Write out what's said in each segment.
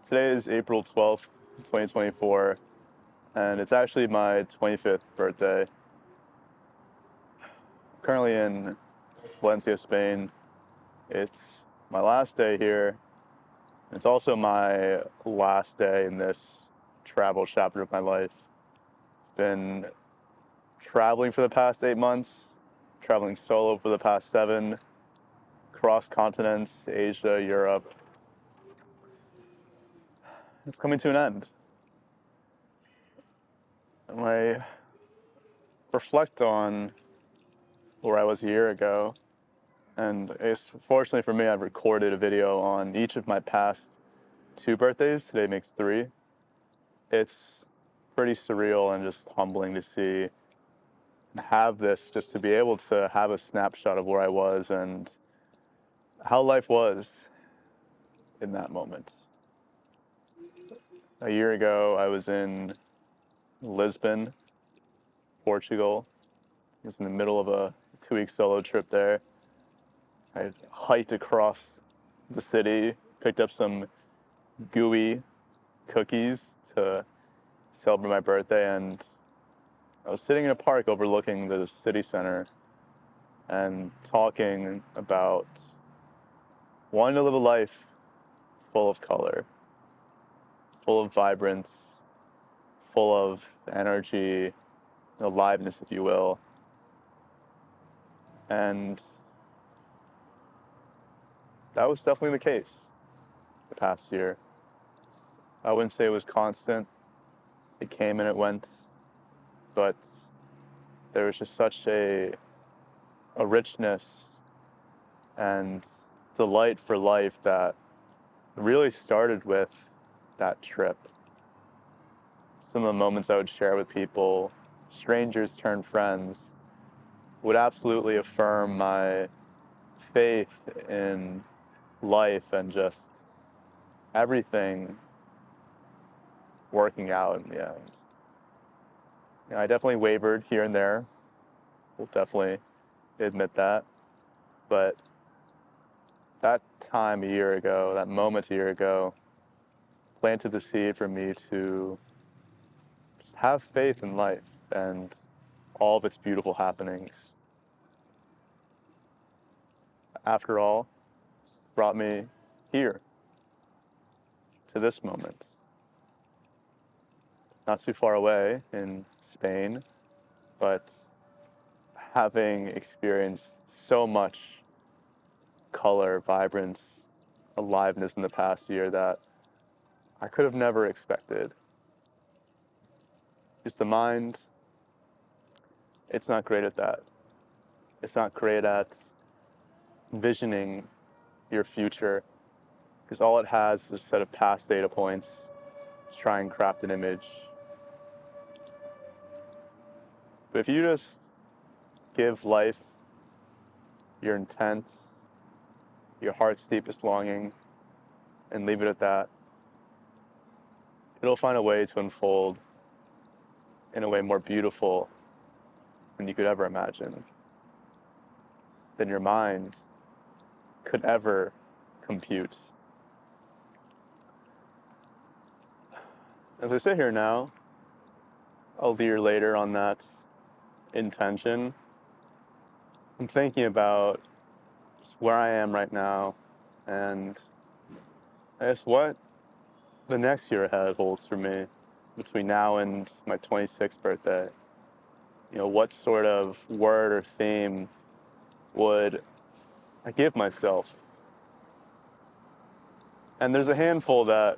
Today is April 12th, 2024, and it's actually my 25th birthday. I'm currently in Valencia, Spain. It's my last day here. It's also my last day in this travel chapter of my life. I've been traveling for the past 8 months, traveling solo for the past 7, cross continents, Asia, Europe. It's coming to an end. When I reflect on where I was a year ago, and fortunately for me, I've recorded a video on each of my past 2 birthdays. Today makes 3. It's pretty surreal and just humbling to see and have this, just to be able to have a snapshot of where I was and how life was in that moment. A year ago, I was in Lisbon, Portugal. I was in the middle of a 2-week solo trip there. I hiked across the city, picked up some gooey cookies to celebrate my birthday, and I was sitting in a park overlooking the city center and talking about wanting to live a life full of color, full of vibrance, full of energy, aliveness, if you will. And that was definitely the case the past year. I wouldn't say it was constant. It came and it went, but there was just such a richness and delight for life that really started with that trip. Some of the moments I would share with people, strangers turned friends, would absolutely affirm my faith in life and just everything working out in the end. I definitely wavered here and there. We'll definitely admit that. But that time a year ago, that moment a year ago, planted the seed for me to just have faith in life and all of its beautiful happenings. After all, brought me here, to this moment. Not too far away in Spain, but having experienced so much color, vibrance, aliveness in the past year that I could have never expected. Just the mind, it's not great at that. It's not great at envisioning your future, because all it has is a set of past data points to try and craft an image. But if you just give life your intent, your heart's deepest longing, and leave it at that, it'll find a way to unfold in a way more beautiful than you could ever imagine, than your mind could ever compute. As I sit here now, a year later on that intention, I'm thinking about just where I am right now and I guess what the next year ahead holds for me between now and my 26th birthday. What sort of word or theme would I give myself? And there's a handful that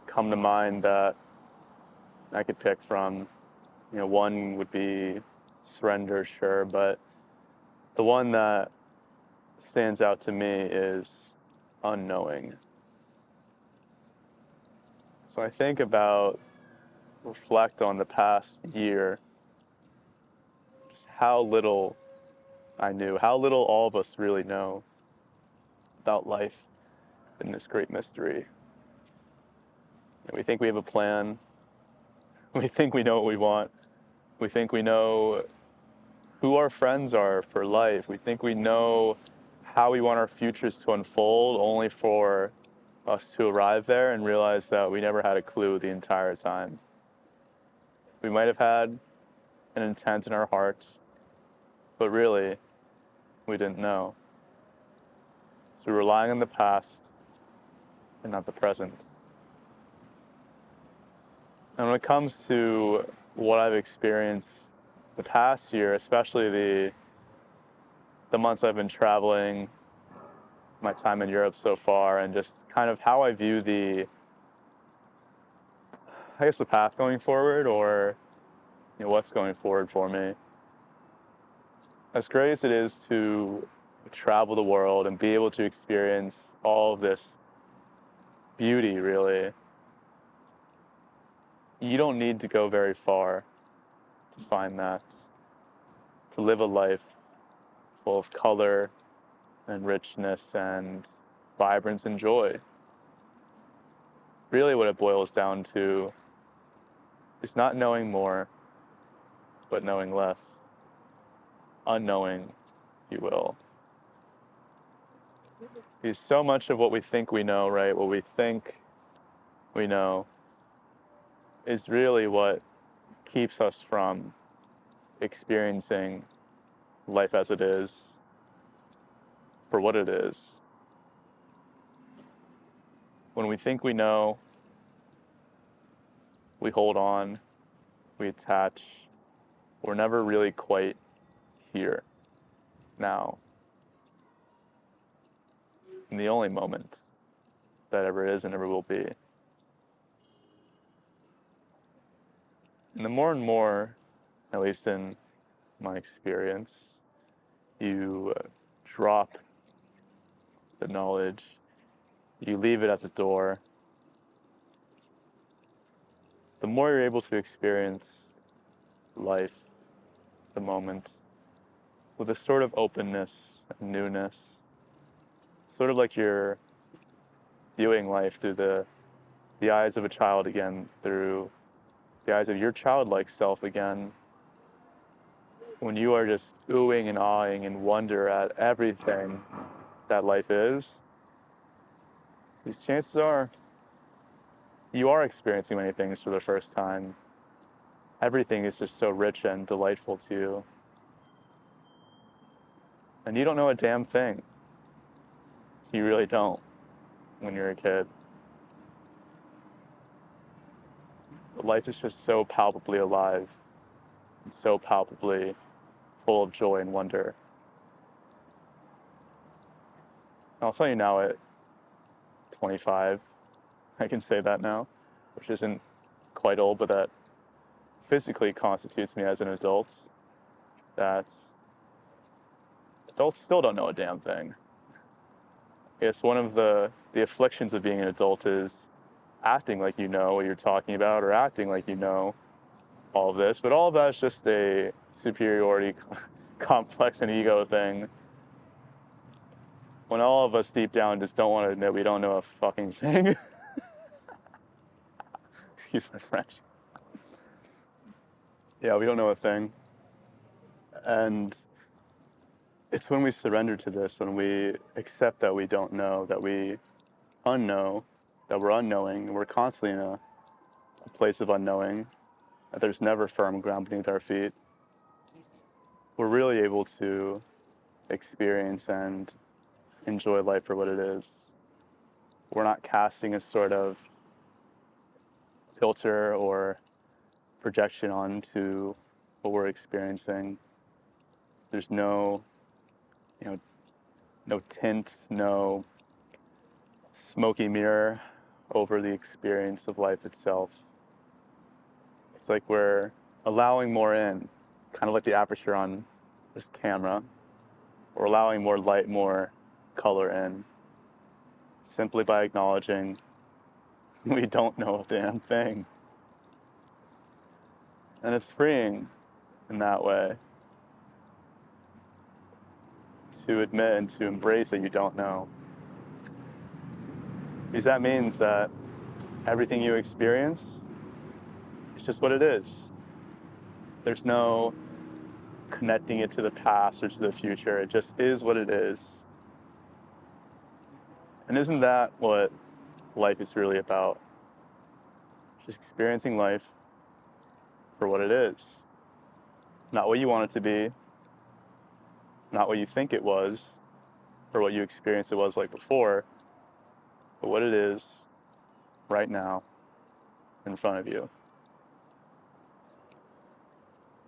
come to mind that I could pick from. One would be surrender, sure, but the one that stands out to me is unknowing. So I think about, reflect on the past year, just how little I knew, how little all of us really know about life in this great mystery. We think we have a plan. We think we know what we want. We think we know who our friends are for life. We think we know how we want our futures to unfold, only for us to arrive there and realize that we never had a clue the entire time. We might have had an intent in our hearts, but really, we didn't know. So we're relying on the past and not the present. And when it comes to what I've experienced the past year, especially the months I've been traveling, my time in Europe so far, and just kind of how I view the path going forward, or what's going forward for me. As great as it is to travel the world and be able to experience all of this beauty, really, you don't need to go very far to find that, to live a life full of color and richness and vibrance and joy. Really what it boils down to is not knowing more, but knowing less. Unknowing, if you will. Because so much of what we think we know, right, what we think we know, is really what keeps us from experiencing life as it is, for what it is. When we think we know, we hold on, we attach, we're never really quite here, now. In the only moment that ever is and ever will be. And the more and more, at least in my experience, you drop the knowledge, you leave it at the door, the more you're able to experience life, the moment, with a sort of openness and newness, sort of like you're viewing life through the eyes of a child again, through the eyes of your childlike self again, when you are just oohing and awing in wonder at everything that life is, these chances are you are experiencing many things for the first time. Everything is just so rich and delightful to you. And you don't know a damn thing. You really don't when you're a kid. But life is just so palpably alive and so palpably full of joy and wonder. And I'll tell you now at 25, I can say that now, which isn't quite old, but that physically constitutes me as an adult, that adults still don't know a damn thing. It's one of the afflictions of being an adult is acting like you know what you're talking about, or acting like you know all of this, but all of that is just a superiority complex and ego thing. When all of us deep down just don't want to admit we don't know a fucking thing. Excuse my French. Yeah, we don't know a thing. And it's when we surrender to this, when we accept that we don't know, that we unknow, that we're unknowing, and we're constantly in a place of unknowing, that there's never firm ground beneath our feet, we're really able to experience and enjoy life for what it is. We're not casting a sort of filter or projection onto what we're experiencing. There's no tint, no smoky mirror over the experience of life itself. It's like we're allowing more in, kind of like the aperture on this camera. We're allowing more light, more color in, simply by acknowledging we don't know a damn thing. And it's freeing in that way, to admit and to embrace that you don't know. Because that means that everything you experience is just what it is. There's no connecting it to the past or to the future. It just is what it is. And isn't that what life is really about just experiencing life for what it is. Not what you want it to be, not what you think it was, or what you experienced it was like before, but what it is right now in front of you.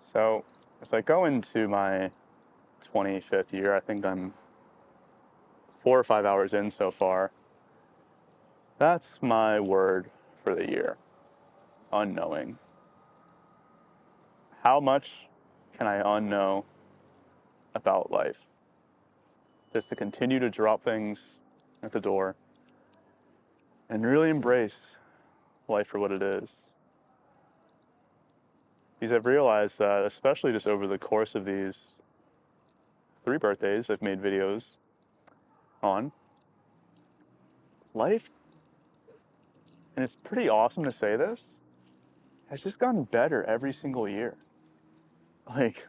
So as I go into my 25th year, I think I'm 4 or 5 hours in so far. That's my word for the year: unknowing. How much can I unknow about life? Just to continue to drop things at the door and really embrace life for what it is. Because I've realized that, especially just over the course of these 3 birthdays I've made videos on, life, and it's pretty awesome to say this, has just gotten better every single year. Like,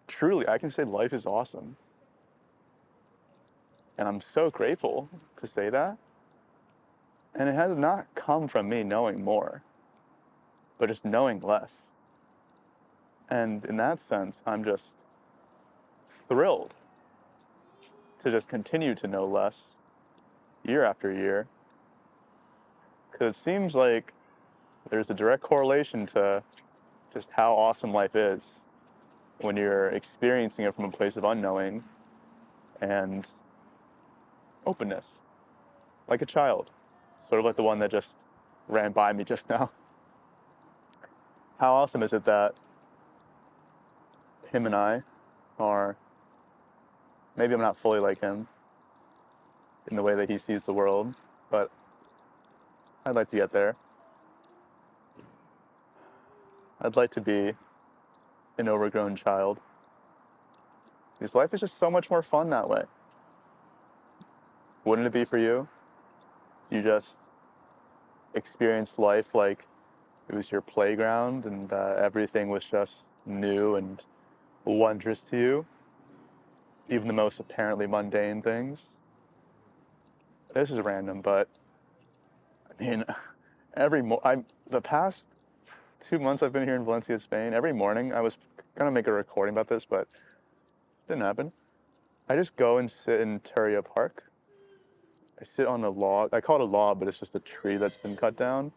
truly, I can say life is awesome. And I'm so grateful to say that. And it has not come from me knowing more, but just knowing less. And in that sense, I'm just thrilled to just continue to know less year after year. Because it seems like there's a direct correlation to just how awesome life is when you're experiencing it from a place of unknowing and openness, like a child, sort of like the one that just ran by me just now. How awesome is it that him and I are, maybe I'm not fully like him in the way that he sees the world, but I'd like to get there. I'd like to be an overgrown child, because life is just so much more fun that way. Wouldn't it be for you? You just experienced life like it was your playground and everything was just new and wondrous to you, even the most apparently mundane things. This is random, but I mean, the past 2 months I've been here in Valencia, Spain, every morning I was gonna make a recording about this, but it didn't happen. I just go and sit in Turia Park. I sit on a log. I call it a log, but it's just a tree that's been cut down.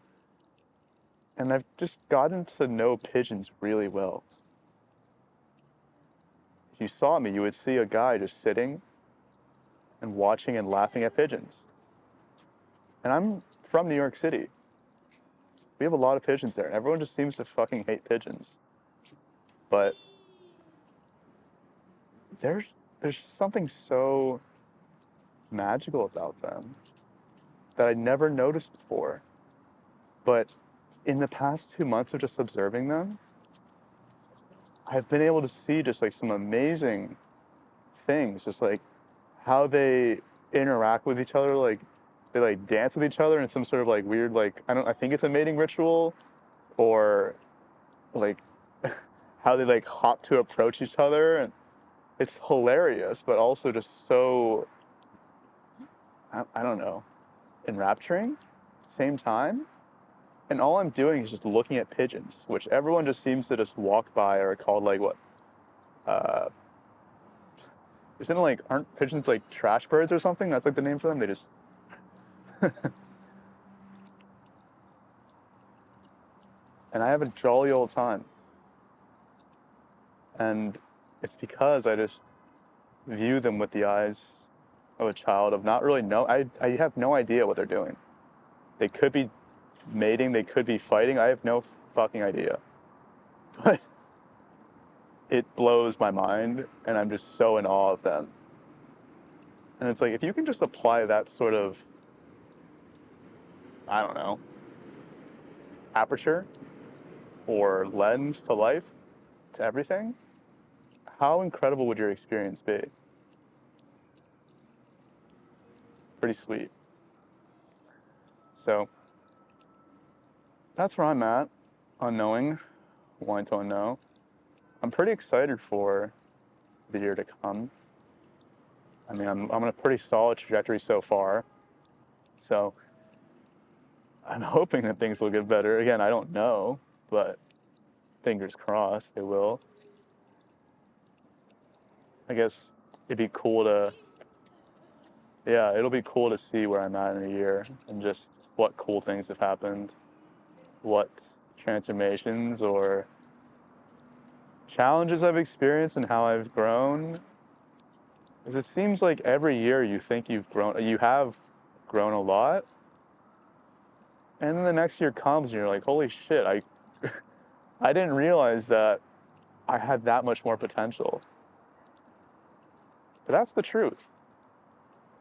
And I've just gotten to know pigeons really well. If you saw me, you would see a guy just sitting and watching and laughing at pigeons. And I'm from New York City. We have a lot of pigeons there. Everyone just seems to fucking hate pigeons. But there's something so magical about them that I never noticed before. But in the past 2 months of just observing them, I've been able to see just like some amazing things, just like how they interact with each other. Like they like dance with each other in some sort of like weird, like, I think it's a mating ritual, or like how they like hop to approach each other. And it's hilarious, but also just so, I don't know, enrapturing at the same time. And all I'm doing is just looking at pigeons, which everyone just seems to just walk by, or are called like what? Isn't it like, aren't pigeons like trash birds or something? That's like the name for them. They just. And I have a jolly old time. And it's because I just view them with the eyes of a child, of not really know. I have no idea what they're doing. They could be mating, they could be fighting. I have no fucking idea. But it blows my mind, and I'm just so in awe of them. And it's like, if you can just apply that sort of, I don't know, aperture or lens to life, to everything, how incredible would your experience be? Pretty sweet. So that's where I'm at, unknowing, wanting to unknow. I'm pretty excited for the year to come. I mean, I'm on a pretty solid trajectory so far. So I'm hoping that things will get better. Again, I don't know, but fingers crossed they will. I guess it'd be cool to, yeah, it'll be cool to see where I'm at in a year and just what cool things have happened, what transformations or challenges I've experienced and how I've grown. Because it seems like every year you think you have grown a lot, and then the next year comes and you're like, holy shit, I didn't realize that I had that much more potential. But that's the truth.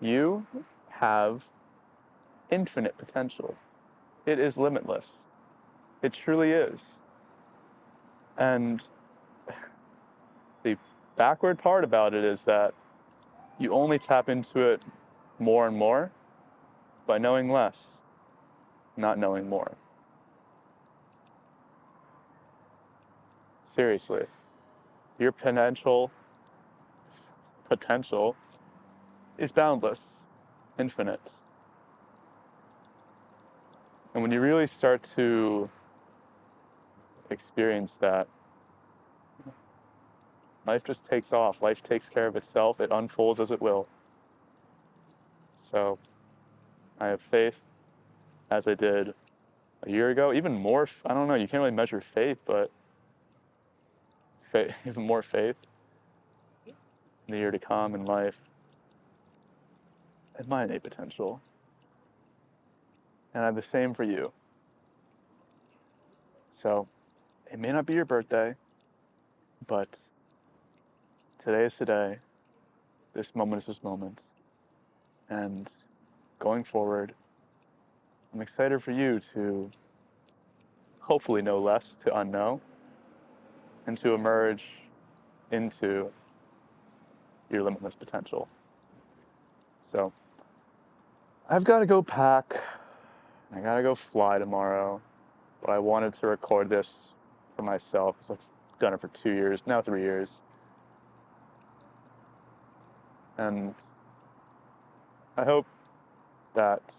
You have infinite potential. It is limitless. It truly is. And the backward part about it is that you only tap into it more and more by knowing less, not knowing more. Seriously, your potential is boundless, infinite. And when you really start to experience that, life just takes off. Life takes care of itself. It unfolds as it will. So I have faith, as I did a year ago. Even more, I don't know, you can't really measure faith, but even more faith in the year to come in life and my innate potential. And I have the same for you. So it may not be your birthday, but today is today. This moment is this moment. And going forward, I'm excited for you to hopefully know less, to unknow, and to emerge into your limitless potential. So I've got to go pack. I got to go fly tomorrow. But I wanted to record this for myself because I've done it for 2 years, now 3 years. And I hope that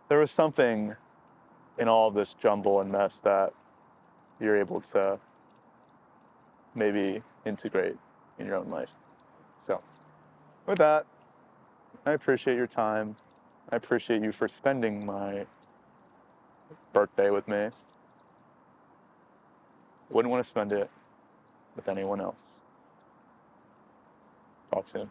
there was something in all of this jumble and mess that you're able to maybe integrate in your own life. So with that, I appreciate your time. I appreciate you for spending my birthday with me. Wouldn't want to spend it with anyone else. Talk soon.